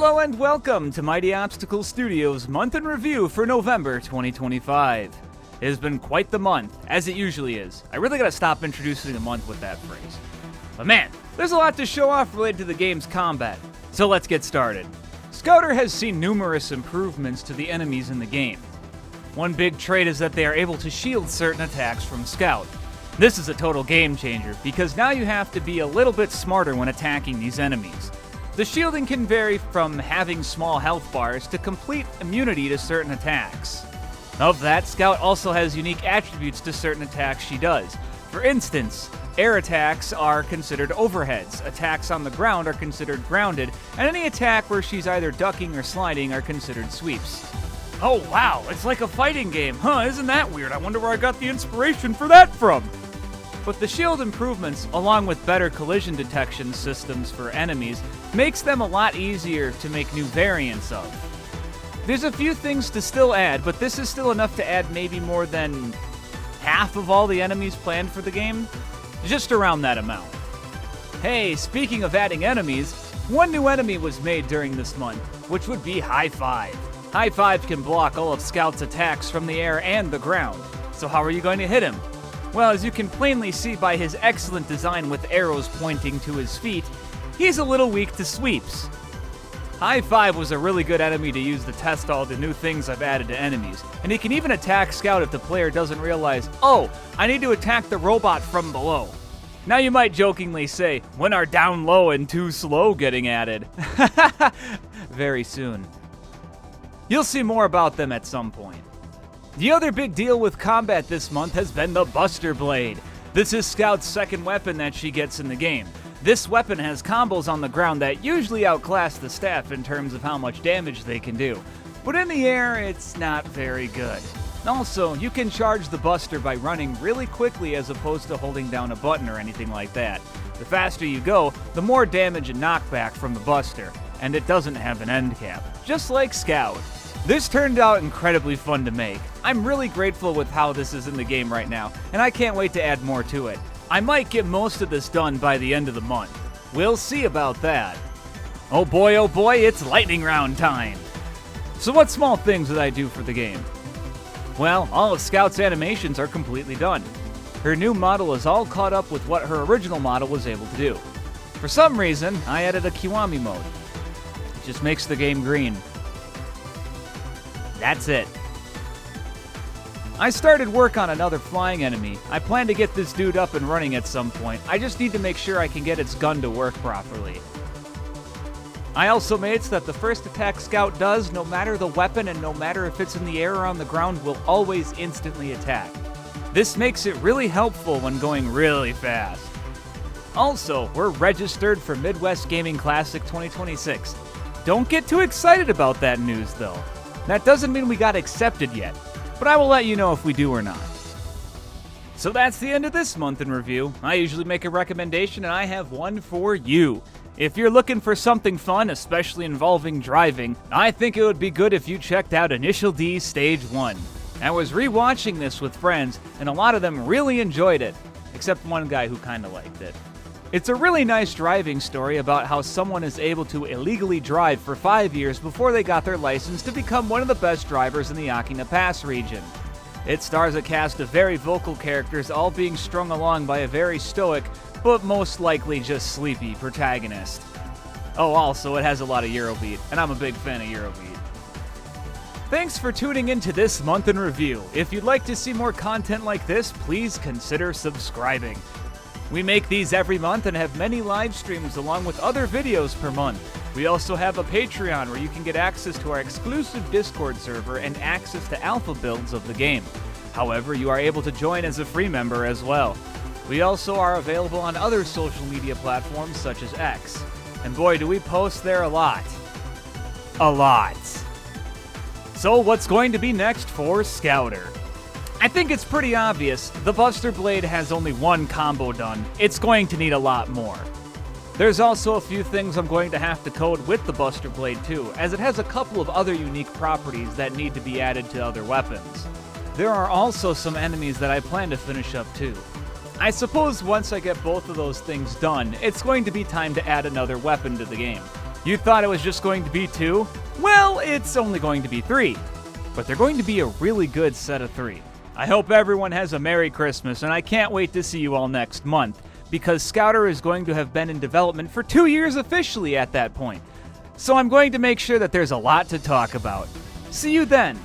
Hello and welcome to Mighty Obstacle Studios' month in review for November 2025. It has been quite the month, as it usually is. I really gotta stop introducing a month with that phrase. But man, there's a lot to show off related to the game's combat, so let's get started. Scouter has seen numerous improvements to the enemies in the game. One big trait is that they are able to shield certain attacks from Scout. This is a total game changer, because now you have to be a little bit smarter when attacking these enemies. The shielding can vary from having small health bars to complete immunity to certain attacks. Of that, Scout also has unique attributes to certain attacks she does. For instance, air attacks are considered overheads, attacks on the ground are considered grounded, and any attack where she's either ducking or sliding are considered sweeps. Oh wow, it's like a fighting game, huh? Isn't that weird? I wonder where I got the inspiration for that from. But the shield improvements, along with better collision detection systems for enemies, makes them a lot easier to make new variants of. There's a few things to still add, but this is still enough to add maybe more than half of all the enemies planned for the game. Just around that amount. Hey, speaking of adding enemies, one new enemy was made during this month, which would be High Five. High Five can block all of Scout's attacks from the air and the ground. So how are you going to hit him? Well, as you can plainly see by his excellent design with arrows pointing to his feet, he's a little weak to sweeps. High Five was a really good enemy to use to test all the new things I've added to enemies, and he can even attack Scout if the player doesn't realize, oh, I need to attack the robot from below. Now you might jokingly say, when are down low and too slow getting added? Very soon. You'll see more about them at some point. The other big deal with combat this month has been the Buster Blade. This is Scout's second weapon that she gets in the game. This weapon has combos on the ground that usually outclass the staff in terms of how much damage they can do. But in the air, it's not very good. Also, you can charge the Buster by running really quickly as opposed to holding down a button or anything like that. The faster you go, the more damage and knockback from the Buster, and it doesn't have an end cap, just like Scout. This turned out incredibly fun to make. I'm really grateful with how this is in the game right now, and I can't wait to add more to it. I might get most of this done by the end of the month. We'll see about that. Oh boy, it's lightning round time. So what small things did I do for the game? Well, all of Scout's animations are completely done. Her new model is all caught up with what her original model was able to do. For some reason, I added a Kiwami mode. It just makes the game green. That's it. I started work on another flying enemy. I plan to get this dude up and running at some point. I just need to make sure I can get its gun to work properly. I also made so that the first attack Scout does, no matter the weapon and no matter if it's in the air or on the ground, will always instantly attack. This makes it really helpful when going really fast. Also, we're registered for Midwest Gaming Classic 2026. Don't get too excited about that news though. That doesn't mean we got accepted yet, but I will let you know if we do or not. So that's the end of this month in review. I usually make a recommendation and I have one for you. If you're looking for something fun, especially involving driving, I think it would be good if you checked out Initial D Stage 1. I was rewatching this with friends and a lot of them really enjoyed it, except one guy who kinda liked it. It's a really nice driving story about how someone is able to illegally drive for 5 years before they got their license to become one of the best drivers in the Yaquina Pass region. It stars a cast of very vocal characters all being strung along by a very stoic, but most likely just sleepy protagonist. Oh, also, it has a lot of Eurobeat, and I'm a big fan of Eurobeat. Thanks for tuning into this month in review. If you'd like to see more content like this, please consider subscribing. We make these every month and have many live streams along with other videos per month. We also have a Patreon where you can get access to our exclusive Discord server and access to alpha builds of the game. However, you are able to join as a free member as well. We also are available on other social media platforms such as X. And boy, do we post there a lot. A lot. So what's going to be next for Scouter? I think it's pretty obvious, the Buster Blade has only one combo done. It's going to need a lot more. There's also a few things I'm going to have to code with the Buster Blade too, as it has a couple of other unique properties that need to be added to other weapons. There are also some enemies that I plan to finish up too. I suppose once I get both of those things done, it's going to be time to add another weapon to the game. You thought it was just going to be 2? Well, it's only going to be 3. But they're going to be a really good set of 3. I hope everyone has a Merry Christmas, and I can't wait to see you all next month, because Scouter is going to have been in development for 2 years officially at that point. So I'm going to make sure that there's a lot to talk about. See you then!